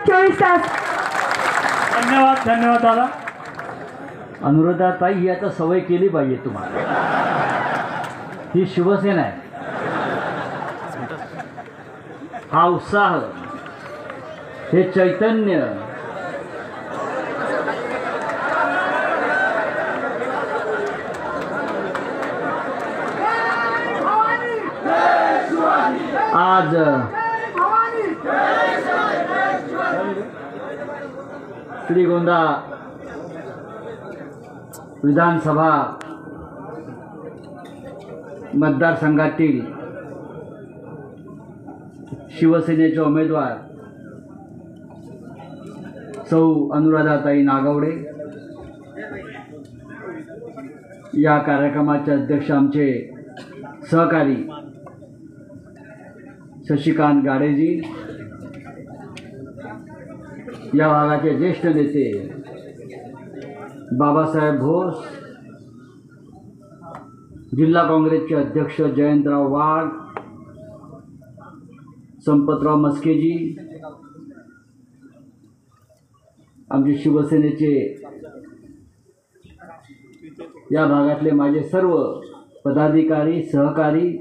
24 तास. धन्यवाद धन्यवाद दादा. अनुराधाताई ही आता सवय केली पाहिजे तुम्हाला. ही शिवसेना आहे. हा उत्साह, हे चैतन्य, आज श्रीगोंदा विधानसभा मतदारसंघातील शिवसेनेचे उमेदवार सौ अनुराधाताई नागवडे या कार्यक्रमाचे अध्यक्ष आमचे सहकारी शशिकांत गाडेजी, या भागाचे ज्येष्ठ नेते बाबासाहेब घोष, जिल्हा काँग्रेसचे अध्यक्ष जयंतराव वाघ, संपतराव मस्केजी, आमचे शिवसेनेचे या भागातले माझे सर्व पदाधिकारी, सहकारी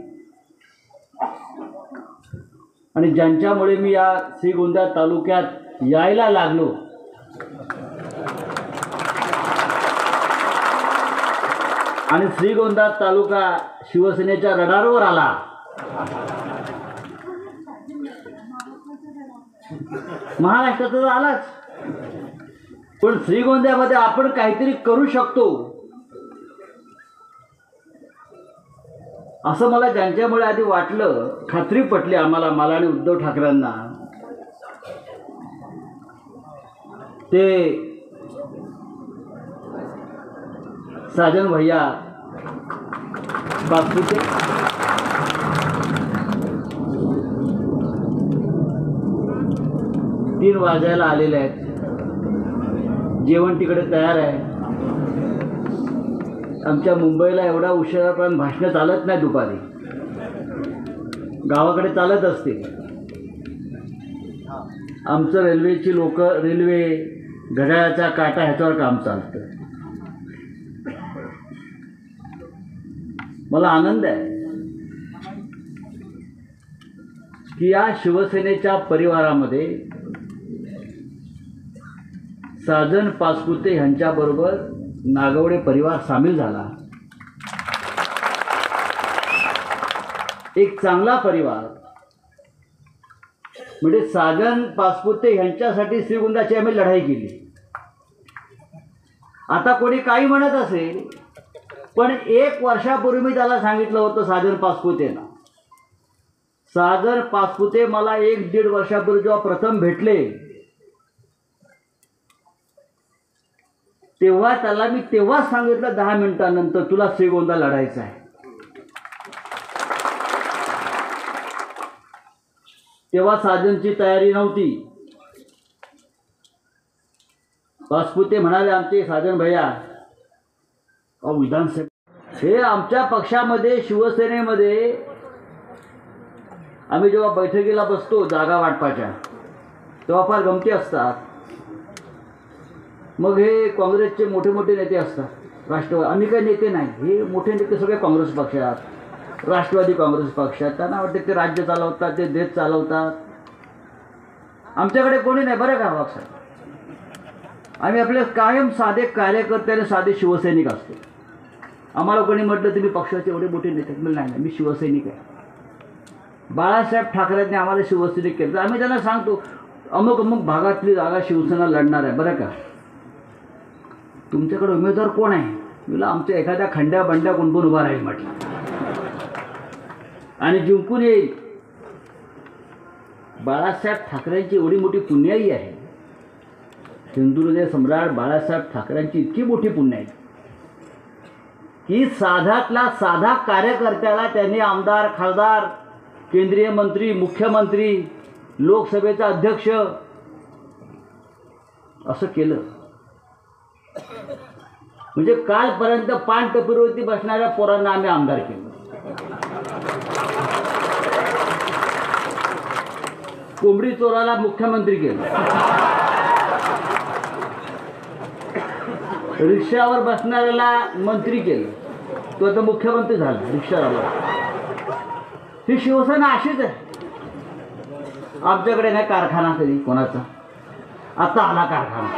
आणि ज्यांच्यामुळे मी या श्रीगोंदा तालुक्यात यायला लागलो, आणि श्रीगोंदा तालुका शिवसेनेच्या रडारवर आला, महाराष्ट्रात तर आलाच, पण श्रीगोंद्यामध्ये आपण काहीतरी करू शकतो असं मला ज्यांच्यामुळे आधी वाटलं, खात्री पटली आम्हाला, मला आणि उद्धव ठाकरेंना, ते साजन भैया बापसूते, 3 वाजायला आलेले आहेत. जेवण तिकडे तयार आहे. आमच्या मुंबईला एवढा उशिरापर्यंत भाषणं चालत नाही दुपारी, गावाकडे चालत असते. आमचं रेल्वेची लोक, रेल्वे घड्याळाचा काटा ह्याच्यावर काम चालतं. मला आनंद आहे की या शिवसेनेच्या परिवारामध्ये साजन पाचपुते यांच्याबरोबर नागवडे परिवार सामील झाला. एक चांगला परिवार, म्हणजे साजन पाचपुते यांच्यासाठी श्रीगोंद्याची आम्ही लढाई केली. आता कोणी काही म्हणत असेल, पण 1 वर्षापूर्वी मी त्याला सांगितलं होतं साजन पाचपुतेंना. साजन पाचपुते मला 1-1.5 वर्षापूर्वी जेव्हा प्रथम भेटले, तेव्हा त्याला मी तेव्हाच सांगितलं 10 मिनिटांनंतर, तुला श्रीगोंदा लढायचा आहे. तेव्हा साजनची तयारी नव्हती. पाचपुते म्हणाले आमचे साजन भैया, विधानसभा हे आमच्या पक्षामध्ये, शिवसेनेमध्ये आम्ही जेव्हा बैठकीला बसतो जागा वाटपाच्या, तेव्हा फार गमती असतात. मग हे काँग्रेसचे मोठे मोठे नेते असतात, राष्ट्रवादी, आम्ही काही नेते नाही, हे मोठे नेते सगळे काँग्रेस पक्षात, राष्ट्रवादी काँग्रेस पक्षात. त्यांना वाटते ते राज्य चालवतात, ते देश चालवतात. आमच्याकडे कोणी नाही बरं का पक्षात. आम्ही आपले कायम साधे कार्यकर्ते आणि साधे शिवसैनिक असतो. आम्हाला कोणी म्हटलं तुम्ही पक्षाचे एवढे मोठे नेते, नाही, मी शिवसैनिक आहे. बाळासाहेब ठाकरेंनी आम्हाला शिवसैनिक केलं, तर आम्ही त्यांना सांगतो अमुक अमुक भागातली जागा शिवसेना लढणार आहे बरं का, तुमच्याकडे उमेदवार कोण आहे. मला आमच्या एखाद्या खंड्या बंड्या गुणगुण उभा राहील म्हटलं आणि जिंकून येईल. बाळासाहेब ठाकरेंची एवढी मोठी पुण्याई आहे, हिंदुहृदय सम्राट बाळासाहेब ठाकरेंची इतकी मोठी पुण्याई की साध्यातला साधा कार्यकर्त्याला त्यांनी आमदार, खासदार, केंद्रीय मंत्री, मुख्यमंत्री, लोकसभेचा अध्यक्ष असं केलं. म्हणजे कालपर्यंत पान टपरीवरती बसणाऱ्या पोरांना आम्ही आमदार केलं. कोंबडी चोराला मुख्यमंत्री केलं, रिक्षावर बसणाऱ्याला मंत्री केलं, तो आता मुख्यमंत्री झाला रिक्षावाला. ही शिवसेना अशीच आहे. आमच्याकडे नाही कारखाना कधी कोणाचा, आता आला कारखाना.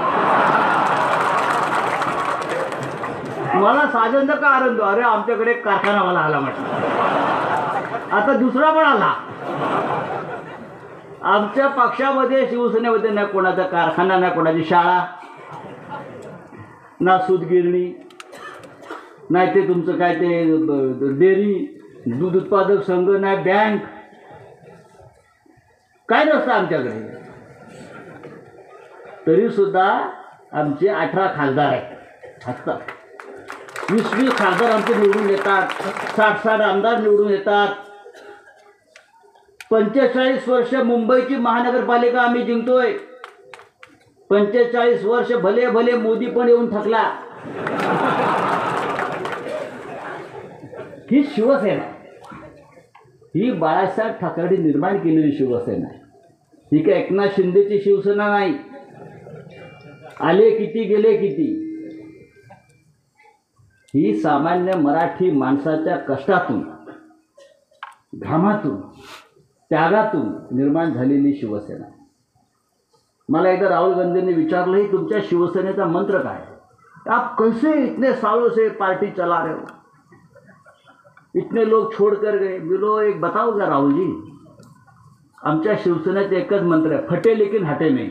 मला साजंद का आनंद, अरे आमच्याकडे कारखानावाला आला म्हटलं. आता दुसरा पण आला. आमच्या पक्षामध्ये शिवसेनेमध्ये ना कोणाचा कारखाना, ना कोणाची शाळा, ना सूतगिरणी, नाही ते तुमचं काय ते डेअरी, दूध उत्पादक संघ, नाही बँक, काय नसतं आमच्याकडे. तरी सुद्धा आमचे 18 खासदार आहेत. आता 20-20 खासदार आमचे निवडून येतात, 60-60 आमदार निवडून येतात. 45 वर्ष मुंबईची महानगरपालिका आम्ही जिंकतोय. 45 वर्ष भले भले मोदी पण येऊन थकला. ही शिवसेना, ही बाळासाहेब ठाकरेंनी निर्माण केलेली शिवसेना. ही काय एकनाथ शिंदेची शिवसेना नाही. आले किती गेले किती, ही सामान्य मराठी माणसाच्या कष्टातून, घामातून, त्यागातून निर्माण झालेली शिवसेना. मला एकदा राहुल गांधींनी विचारलं, ही तुमच्या शिवसेनेचा मंत्र काय? आप कैसे इतने सालों से पार्टी चला रहे हो, इतने लोग छोड़ कर गए. बोलो एक बताओ का राहुल जी, आमच्या शिवसेनेचं एकच मंत्र आहे, फटे लेकिन हटे नाही.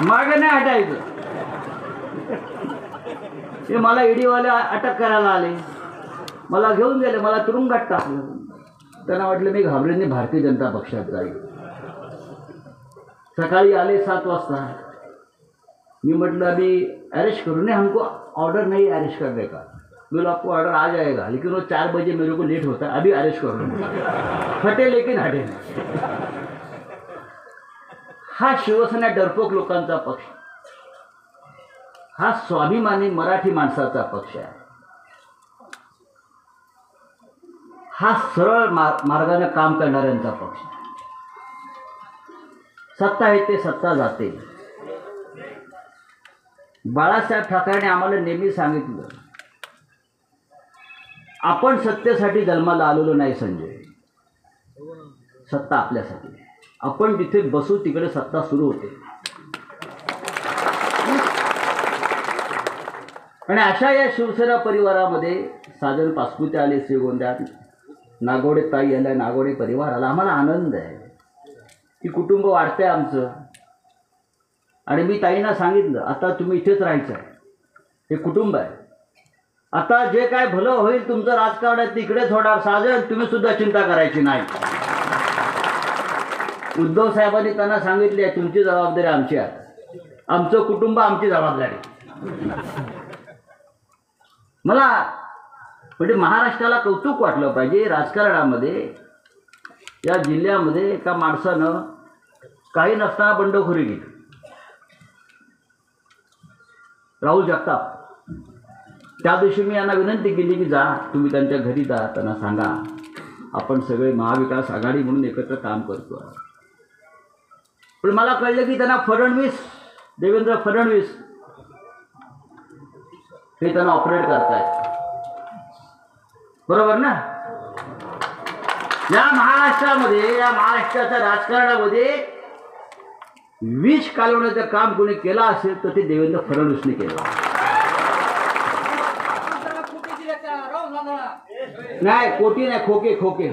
मागे नाही हटायचं. हे मला ईडीवाले अटक करायला आले, मला घेऊन गेले, मला तुरुंगात टाकलं. त्यांना वाटलं मी घाबरेने भारतीय जनता पक्षात जाईल. सकाळी आले 7 वाजता. मी म्हटलं अभी अरेस्ट करो. नहीं हमको ऑर्डर नहीं अरेस्ट करने का. बोलो आपको ऑर्डर आ जाएगा, लेकिन वो 4 बजे मेरे को लेट होता है, अभी अरेस्ट कर लो. फटे लेकिन हटे. हा शिवसेना डरपोक लोकांचा पक्ष, हा स्वाभिमानी मराठी माणसाचा पक्ष आहे. हा सरळ मार्गाने काम करणाऱ्यांचा पक्ष. सत्ता येते सत्ता जाते. बाळासाहेब ठाकरेंनी आम्हाला नेहमी सांगितलं, आपण सत्तेसाठी जन्माला आलेलो नाही संजय, सत्ता आपल्यासाठी. आपण जिथे बसू तिकडे सत्ता सुरू होते. आणि अशा या शिवसेना परिवारामध्ये साजन पासपुते आले, श्रीगोंद्यात नागोडे ताई आल्या, नागोडे परिवार आला. आम्हाला आनंद आहे की कुटुंब वाढतंय आमचं. आणि मी ताईंना सांगितलं, आता तुम्ही इथेच राहायचं आहे, हे कुटुंब आहे. आता जे काय भलं होईल तुमचं राजकारण आहे तिकडेच होणार. साजन तुम्ही सुद्धा चिंता करायची नाही. उद्धव साहेबांनी त्यांना सांगितले, तुमची जबाबदारी आमची आहे, आमचं कुटुंब आमची जबाबदारी. मला म्हणजे महाराष्ट्राला कौतुक वाटलं पाहिजे. राजकारणामध्ये या जिल्ह्यामध्ये एका माणसानं काही नसताना बंडखोरी केली. राहुल जगताप. त्या दिवशी मी यांना विनंती केली की जा तुम्ही त्यांच्या घरी जा, त्यांना सांगा आपण सगळे महाविकास आघाडी म्हणून एकत्र काम करतो. पण मला कळलं की त्यांना फडणवीस, देवेंद्र फडणवीस हे त्यांना ऑपरेट करतायत. बरोबर ना? या महाराष्ट्रामध्ये, या महाराष्ट्राच्या राजकारणामध्ये विष कालवण्याचं काम कोणी केलं असेल तर ते देवेंद्र फडणवीसने केलं. नाही कोटी नाही, खोके. खोके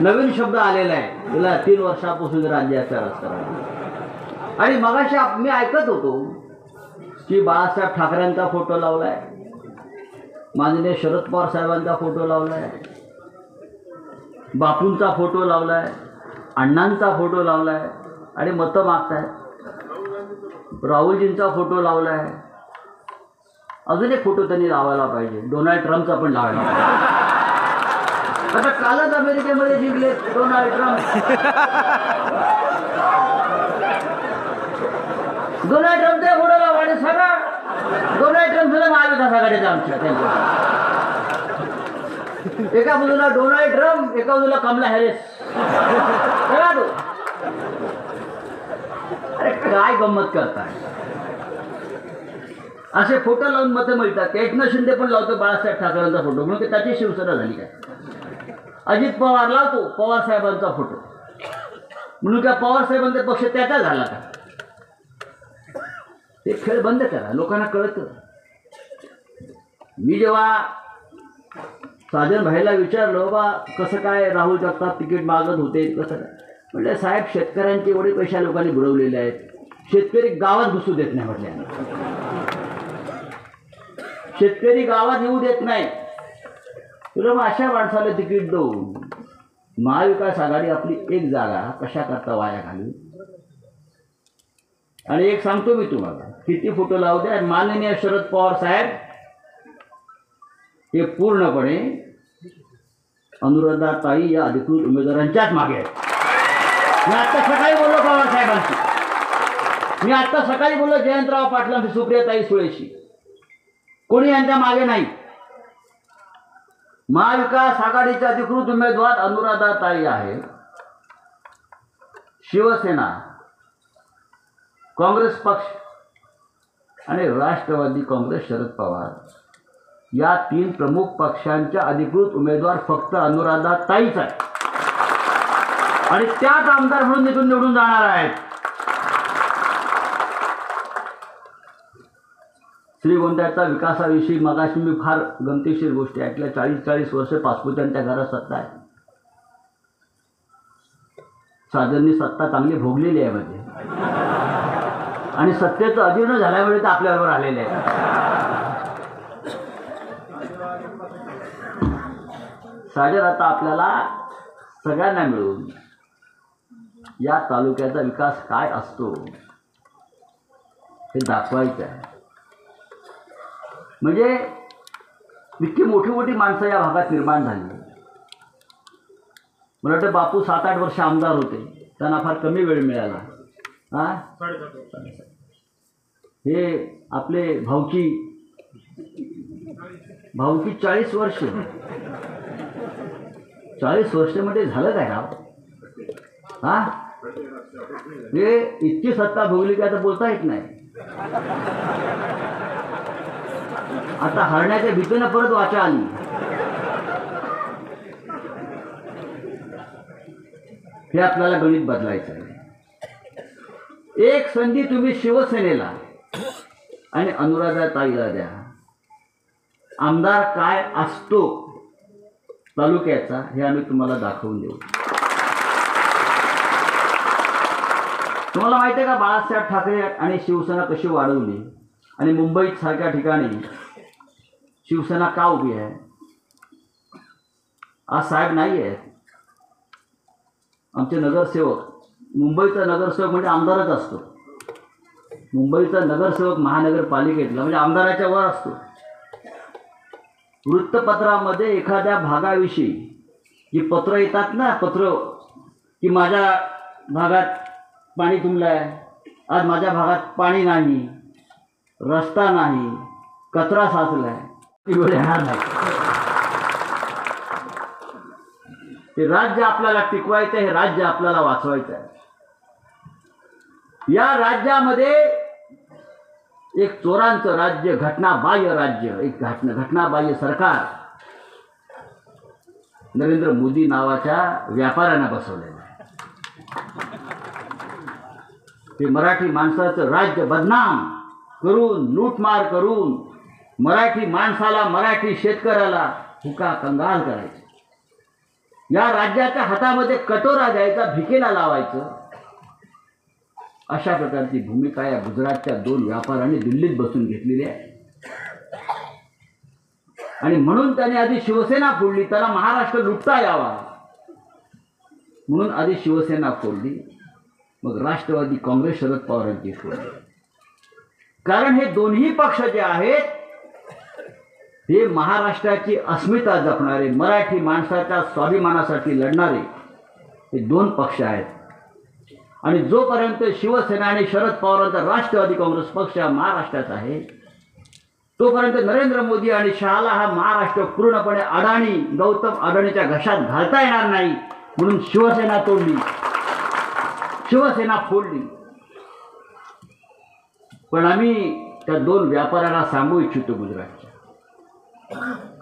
नवीन शब्द आलेला आहे गेल्या 3 वर्षापासून राज्याच्या राजकारणात. आणि मगाशी मी ऐकत होतो की बाळासाहेब ठाकरेंचा फोटो लावलाय, माननीय शरद पवार साहेबांचा फोटो लावलाय, बापूंचा फोटो लावलाय, अण्णांचा फोटो लावलाय आणि मतं मागताय. राहुलजींचा फोटो लावलाय. अजून एक फोटो त्यांनी लावायला पाहिजे, डोनाल्ड ट्रम्पचा पण लावायला पाहिजे. आता कालच अमेरिकेमध्ये जिंकले डोनाल्ड ट्रम्प. डोनाल्ड ट्रम्पचा फोटो लावा आणि सगळा डोनाल्ड ट्रम्प सुद्धा महाविकास आघाडीचा आमच्या. एका बाजूला डोनाल्ड ट्रम्प, एका बाजूला कमला हॅरिस. करा तो. अरे काय गंमत करताय. असे फोटो लावून मतं मिळतात. एकनाथ शिंदे पण लावतो बाळासाहेब ठाकरेंचा फोटो म्हणून की त्याची शिवसेना झाली काय. अजित पवार लावतो पवार साहेबांचा फोटो म्हणून का पवार साहेबांचा पक्ष त्याचा झाला का. ते खेळ बंद करा. लोकांना कळतं. मी जेव्हा साजन भाईला विचारलं बा कसं काय राहुल जगताप तिकीट मागत होते कसं काय, म्हटलं साहेब शेतकऱ्यांचे एवढे पैसे लोकांनी बुडवलेले आहेत. शेतकरी गावात घुसू देत नाही म्हटले. शेतकरी गावात येऊ देत नाही. तुला मग अशा माणसाला तिकीट देऊन महाविकास आघाडी आपली एक जागा कशा करता वाया घालू. आणि एक सांगतो मी तुम्हाला, किती फोटो लावू द्या, माननीय शरद पवार साहेब हे पूर्णपणे अनुराधाताई या अधिकृत उमेदवारांच्याच मागे आहेत. मी आता सकाळी बोललो पवार साहेबांशी, मी आता सकाळी बोललो जयंतराव पाटलांशी, सुप्रियाताई सुळेशी. कोणी यांच्या मागे नाही. महाविकास आघाडीचे अधिकृत उमेदवार अनुराधाताई आहे. शिवसेना, काँग्रेस पक्ष आणि राष्ट्रवादी काँग्रेस शरद पवार या तीन प्रमुख पक्षांच्या अधिकृत उमेदवार फक्त अनुराधाताईच आहेत. आणि त्याच आमदार म्हणून निघून निवडून जाणार आहेत. श्रीगोंद्याच्या विकासाविषयी मगाशी मी फार गमतीशीर गोष्टी ऐकल्या. 40-40 वर्ष पाचपुत्यांच्या घरात सत्ता आहे. साजननी सत्ता चांगली भोगलेली आहे म्हणजे, आणि सत्तेचं अजीर्ण झाल्यामुळे ते आपल्याबरोबर आलेले आहे. साजन आता आपल्याला सगळ्यांना मिळून या तालुक्याचा विकास काय असतो हे दाखवायचं आहे. म्हणजे इतकी मोठी मोठी माणसं या भागात निर्माण झाली. मला वाटतं बापू 7-8 वर्ष आमदार होते, त्यांना फार कमी वेळ मिळाला. हां, हे आपले भाऊकी 40 वर्ष. 40 वर्षामध्ये झालं काय राव. हां, हे इतकी सत्ता भोगली की आता बोलता येत नाही. आता हरण्याच्या भीतीनं परत वाचा आली. हे आपल्याला गणित बदलायचं आहे. एक संधी तुम्ही शिवसेनेला आणि अनुराधाताईला द्या. आमदार काय असतो तालुक्याचा हे आम्ही तुम्हाला दाखवून देऊ. तुम्हाला माहिती आहे का बाळासाहेब ठाकरे आणि शिवसेना कशी वाढवली आणि मुंबईत सारख्या ठिकाणी शिवसेना का उभी आहे. आज साहेब नाही आहेत. आमचे नगरसेवक, मुंबईचा नगरसेवक म्हणजे आमदारच असतो. मुंबईचा नगरसेवक महानगरपालिकेतला म्हणजे आमदाराच्या वर असतो. वृत्तपत्रामध्ये एखाद्या भागाविषयी जी पत्र येतात ना, पत्र की माझ्या भागात पाणी तुंबलं आहे, आज माझ्या भागात पाणी नाही, रस्ता नाही, कचरा साचला आहे, ती वेळ येणार नाही. हे राज्य आपल्याला टिकवायचं आहे. हे राज्य आपल्याला वाचवायचं आहे. या राज्यामध्ये एक चोरांचं राज्य, घटनाबाह्य राज्य, एक घटनाबाह्य सरकार नरेंद्र मोदी नावाच्या व्यापाऱ्यानं बसवलेलं आहे. ते मराठी माणसाचं राज्य बदनाम करून, लूटमार करून मराठी माणसाला, मराठी शेतकऱ्याला हुका कंगाल करायचं. या राज्याच्या हातामध्ये कटोरा द्यायचा, भिकेला लावायचं, अशा प्रकारची भूमिका या गुजरातच्या 2 व्यापाऱ्यांनी दिल्लीत बसून घेतलेली आहे. आणि म्हणून त्याने आधी शिवसेना फोडली. त्याला महाराष्ट्र लुटता यावा म्हणून आधी शिवसेना फोडली, मग राष्ट्रवादी काँग्रेस शरद पवारांची फोडली. कारण हे दोन्ही पक्ष जे आहेत हे महाराष्ट्राची अस्मिता जपणारे, मराठी माणसाच्या स्वाभिमानासाठी लढणारे हे 2 पक्ष आहेत. आणि जोपर्यंत शिवसेना आणि शरद पवारांचा राष्ट्रवादी काँग्रेस पक्ष हा महाराष्ट्रात आहे, तोपर्यंत नरेंद्र मोदी आणि शहाला हा महाराष्ट्र पूर्णपणे अडाणी, गौतम अडाणीच्या घशात घालता येणार नाही. म्हणून शिवसेना तोडली, शिवसेना फोडली. पण आम्ही त्या दोन व्यापाऱ्यांना सांगू इच्छितो गुजरातच्या,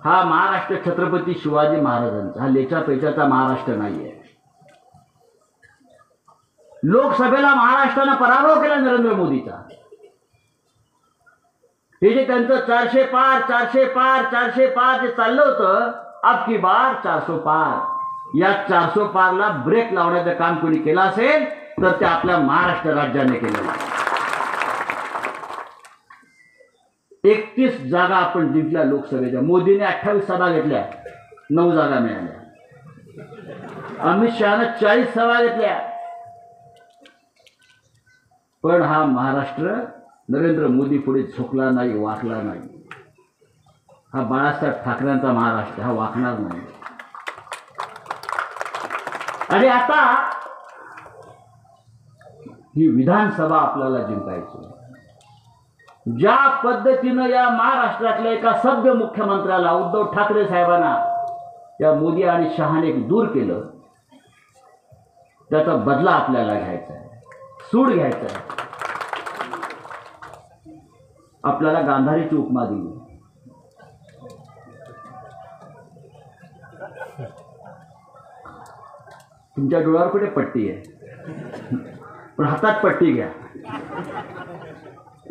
हा महाराष्ट्र छत्रपती शिवाजी महाराजांचा, हा लेचा पेचाचा महाराष्ट्र नाही आहे. लोकसभेला महाराष्ट्रानं पराभव केला नरेंद्र मोदीचा. हे जे त्यांचं 400 पार 400 पार 400 पार जे चाललं होतं, अबकी बार 400 पार, या 400 पारला ब्रेक लावण्याचं काम कोणी केलं असेल तर ते आपल्या महाराष्ट्र राज्याने केलेलं आहे. 31 जागा आपण जिंकल्या लोकसभेच्या. मोदीने 28 सभा घेतल्या, 9 जागा मिळाल्या. अमित शहानं 40 सभा घेतल्या. पण हा महाराष्ट्र नरेंद्र मोदी पुढे झुकला नाही, वाकला नाही. हा बाळासाहेब ठाकरेंचा महाराष्ट्र, हा वाकणार नाही. आणि आता ही विधानसभा आपल्याला जिंकायची. ज्या पद्धतीनं या महाराष्ट्रातल्या एका सभ्य मुख्यमंत्र्याला, उद्धव ठाकरे साहेबांना या मोदी आणि शहाने दूर केलं, त्याचा बदला आपल्याला घ्यायचा आहे, सूड घ्यायचा आहे. आपल्याला गांधारीची उपमा दिली. तुमच्या डोळ्यावर कुठे पट्टी आहे, पण हातात पट्टी घ्या.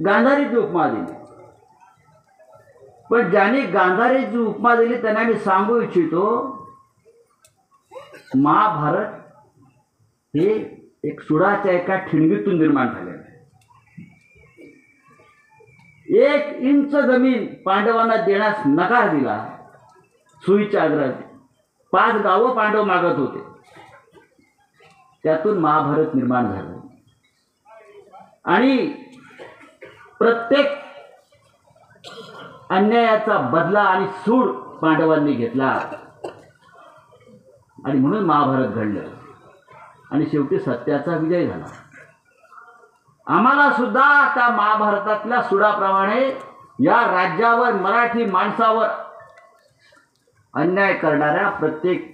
गांधारीची उपमा दिली. पण ज्याने गांधारीची उपमा दिली त्यांना मी सांगू इच्छितो, महाभारत हे एक सुडाच्या एका ठिणगीतून निर्माण झालेलं आहे. 1 इंच जमीन पांडवांना देण्यास नकार दिला सुईच्या आग्रहाने. 5 गावं पांडव मागत होते, त्यातून महाभारत निर्माण झालं. आणि प्रत्येक अन्यायाचा बदला आणि सूड पांडवांनी घेतला आणि म्हणून महाभारत घडलं. आणि शेवटी सत्याचा विजय झाला. आम्हाला सुद्धा त्या महाभारतातल्या सुडाप्रमाणे या राज्यावर, मराठी माणसावर अन्याय करणाऱ्या प्रत्येक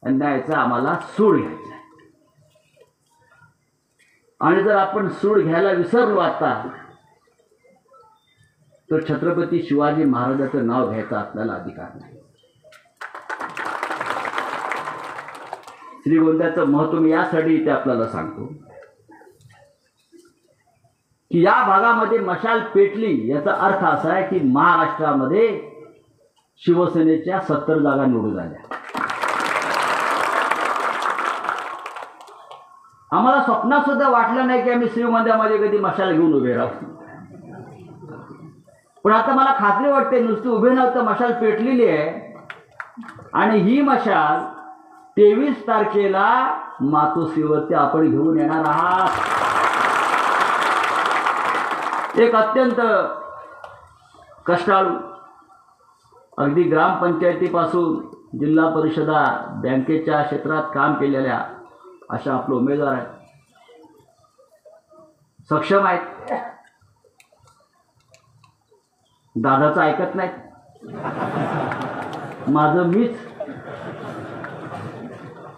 अन्यायाचा आम्हाला सूड घ्यायचा आहे. आणि जर आपण सूड घ्यायला विसरलो आता, तर छत्रपती शिवाजी महाराजांचं नाव घ्यायचा आपल्याला अधिकार नाही. श्रीगोंद्याचं महत्त्व मी यासाठी इथे आपल्याला सांगतो की या भागामध्ये मशाल पेटली, याचा अर्थ असा आहे की महाराष्ट्रामध्ये शिवसेनेच्या 70 जागा निवडून आल्या. आम्हाला स्वप्नात सुद्धा वाटलं नाही की आम्ही श्रीगोंद्यामध्ये कधी मशाल घेऊन उभे राहू. पण आता मला खात्री वाटते, नुसती उभे नव्हतं, मशाल पेटलेली आहे. आणि ही मशाल 23 तारखेला मातोश्रीवरती आपण घेऊन येणार आहात. एक अत्यंत कष्टाळू, अगदी ग्रामपंचायतीपासून जिल्हा परिषदा, बँकेच्या क्षेत्रात काम केलेल्या अशा आपले उमेदवार आहेत. सक्षम आहेत. दादाचं ऐकत नाहीत. माझं मीच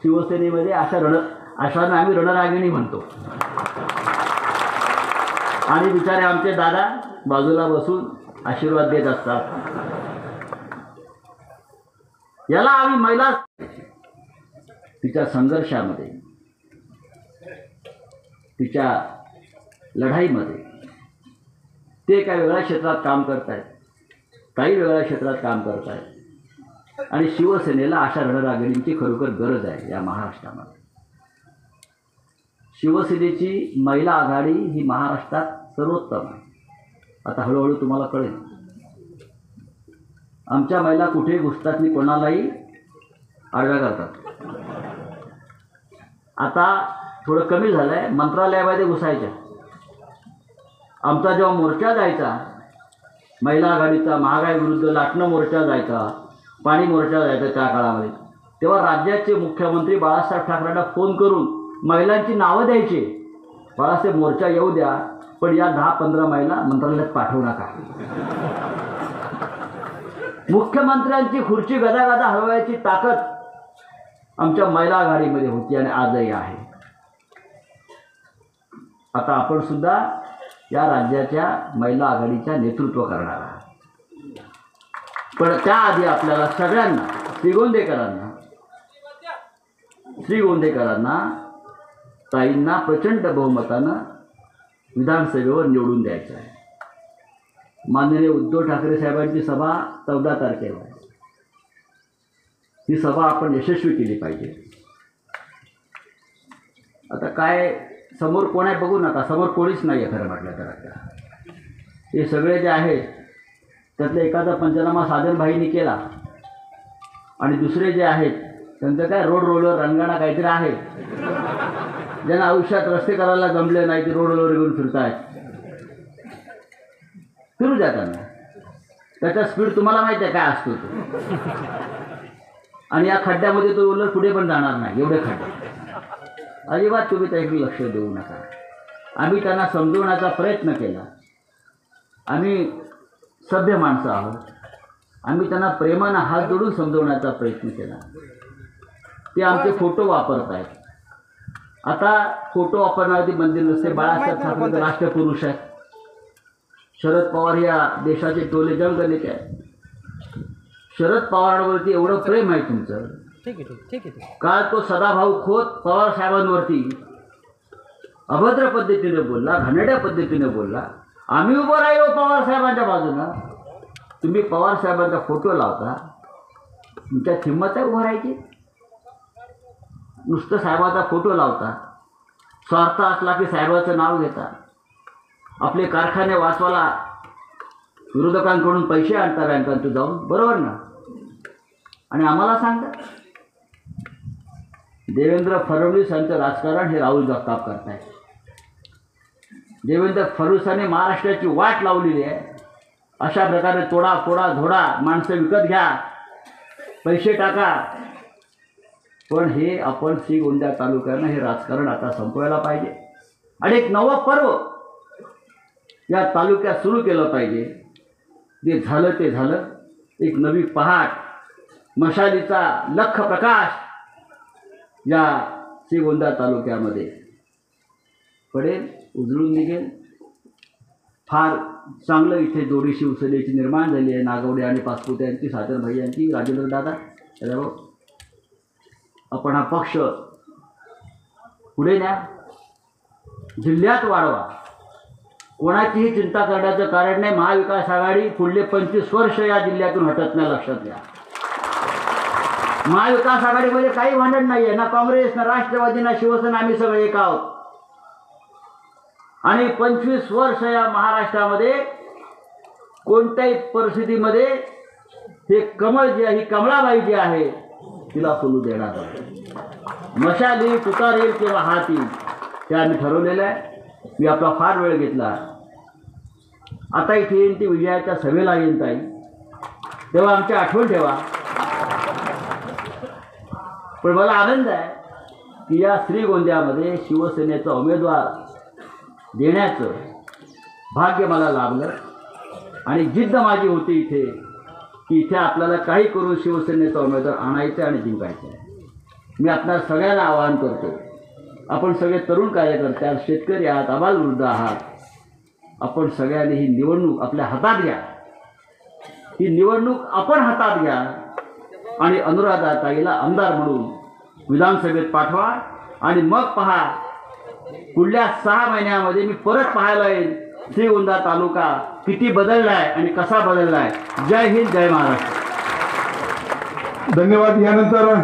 शिवसेनेमध्ये अशांना आम्ही रणरागिणी म्हणतो. आणि बिचारे आमचे दादा बाजूला बसून आशीर्वाद देत असतात. याला आम्ही महिला तिच्या संघर्षामध्ये, तिच्या लढाईमध्ये, ते काही वेगळ्या क्षेत्रात काम करतायत, काही वेगळ्या क्षेत्रात काम करतायत. आणि शिवसेनेला अशा रणरागिणींची खरोखर गरज आहे या महाराष्ट्रामध्ये. शिवसेनेची महिला आघाडी ही महाराष्ट्रात सर्वोत्तम आहे. आता हळूहळू तुम्हाला कळेल. आमच्या महिला कुठेही घुसतात, मी कोणालाही आडव्या करतात. आता थोडं कमी झालं आहे. मंत्रालयामध्ये घुसायच्या. आमचा जेव्हा मोर्चा जायचा, महिला आघाडीचा, महागाई विरुद्ध लाटणं मोर्चा जायचा, पाणी मोर्चा जायचा त्या काळामध्ये, तेव्हा राज्याचे मुख्यमंत्री बाळासाहेब ठाकरेंना फोन करून महिलांची नावं द्यायची. बाळासाहेब मोर्चा येऊ द्या, पण या 10-15 महिला मंत्रालयात पाठवू नका. मुख्यमंत्र्यांची खुर्ची गदागदा हलवायची ताकद आमच्या महिला आघाडीमध्ये होती आणि आजही आहे. आता आपण सुद्धा या राज्याच्या महिला आघाडीच्या नेतृत्व करणार आहात. पण त्याआधी आपल्याला सगळ्यांना श्रीगोंदेकरांना ताईंना प्रचंड बहुमतानं विधानसभेवर निवडून द्यायचं आहे. माननीय उद्धव ठाकरे साहेबांची सभा 14 तारखेला आहे. ही सभा आपण यशस्वी केली पाहिजे. आता काय समोर कोण आहे बघू नका, समोर कोणीच नाही आहे खरं म्हटलं तर. आता हे सगळे जे आहेत त्यातलं एखादा पंचनामा साधनभाईंनी केला आणि दुसरे जे आहेत त्यांचं काय रोड रोलर रंगाणा काहीतरी आहे. ज्यांना आयुष्यात रस्ते करायला जमले नाही ते रोड रोलर घेऊन फिरत आहेत. फिरू द्या त्यांना, त्याचा स्पीड तुम्हाला माहिती आहे काय असतो तो. आणि या खड्ड्यामध्ये तो रोलर पुढे पण जाणार नाही. एवढे खड्डे अजिबात तुम्ही त्याकडे लक्ष देऊ नका. आम्ही त्यांना समजवण्याचा प्रयत्न केला. आम्ही सभ्य माणसं आहोत. आम्ही त्यांना प्रेमानं हात जोडून समजवण्याचा प्रयत्न केला. ते आमचे फोटो वापरत आहेत. आता फोटो वापरण्यावरती बंदी नसते. बाळासाहेब ठाकरे राष्ट्रपुरुष आहेत. शरद पवार या देशाचे टोले जंगनेते आहेत. शरद पवारांवरती एवढं प्रेम आहे तुमचं, ठीक आहे. काल तो सदाभाऊ खोत पवार साहेबांवरती अभद्र पद्धतीने बोलला, घाणेरड्या पद्धतीने बोलला. आम्ही उभं राहिलो पवार साहेबांच्या बाजूनं. तुम्ही पवार साहेबांचा फोटो लावता. तुमच्यात हिंमत आहे उभं राहायची? नुसतं साहेबाचा फोटो लावता. स्वार्थ असला की साहेबाचं नाव घेता. आपले कारखाने वाचवायला विरोधकांकडून पैसे आणता बँकांतून जाऊन, बरोबर ना? आणि आम्हाला सांगता देवेंद्र फडणवीस यांचं राजकारण हे राहुल जगताप करतायत. देवेंद्र फडणवीसांनी महाराष्ट्राची वाट लावलेली आहे. अशा प्रकारे तोडा फोडा धोडा, माणसं विकत घ्या, पैसे टाका. पण हे आपण श्रीगोंदा तालुक्यानं हे राजकारण आता संपवायला पाहिजे आणि एक नवं पर्व या तालुक्यात सुरू केलं पाहिजे. जे झालं ते झालं. एक नवी पहाट, मशालीचा लख प्रकाश या श्रीगोंदा तालुक्यामध्ये पडेल, उजळून निघेल. फार चांगलं इथे जोडी शिवसेनेची निर्माण झाली आहे. नागवडे आणि पासपुते यांची, साधनभाई यांची, राजेंद्र दादा. त्याच्यावर आपण हा पक्ष पुढे न्या, जिल्ह्यात वाढवा. कोणाचीही चिंता करण्याचं कारण नाही. महाविकास आघाडी पुढले 25 वर्ष या जिल्ह्यातून हटत नाही, लक्षात घ्या. महाविकास आघाडीमध्ये काही भांडण नाही आहे. ना काँग्रेस, ना राष्ट्रवादी, ना शिवसेना. आम्ही सगळे एक आहोत. आणि 25 वर्ष या महाराष्ट्रामध्ये कोणत्याही परिस्थितीमध्ये हे कमळ जे आहे, ही कमळाबाई जी आहे, तिला फुलू देणार नाही. मशाली तुतारेल किंवा हाती, ते आम्ही ठरवलेलं आहे. मी आपला फार वेळ घेतला. आता इथे येईन ती विजयाच्या सभेला येईन ताई, तेव्हा आमची आठवण ठेवा. पण मला आनंद आहे की या श्रीगोंद्यामध्ये शिवसेनेचा उमेदवार देण्याचं भाग्य मला लाभलं. आणि जिद्द माझी होती इथे की इथे आपल्याला काही करून शिवसेनेचा उमेदवार आणायचं आणि जिंकायचं आहे. मी आपल्या सगळ्यांना आवाहन करतो, आपण सगळे तरुण कार्यकर्ते आहात, शेतकरी आहात, आबालवृद्ध आहात. आपण सगळ्यांनी ही निवडणूक आपल्या हातात घ्या. ही निवडणूक आपण हातात घ्या आणि अनुराधाताईला आमदार म्हणून विधानसभेत पाठवा. आणि मग पहा, पुढल्या 6 महिन्यामध्ये मी परत पाहायला येईल श्रीगोंदा तालुका किती बदलला आहे आणि कसा बदलला आहे. जय हिंद, जय महाराष्ट्र. धन्यवाद. यानंतर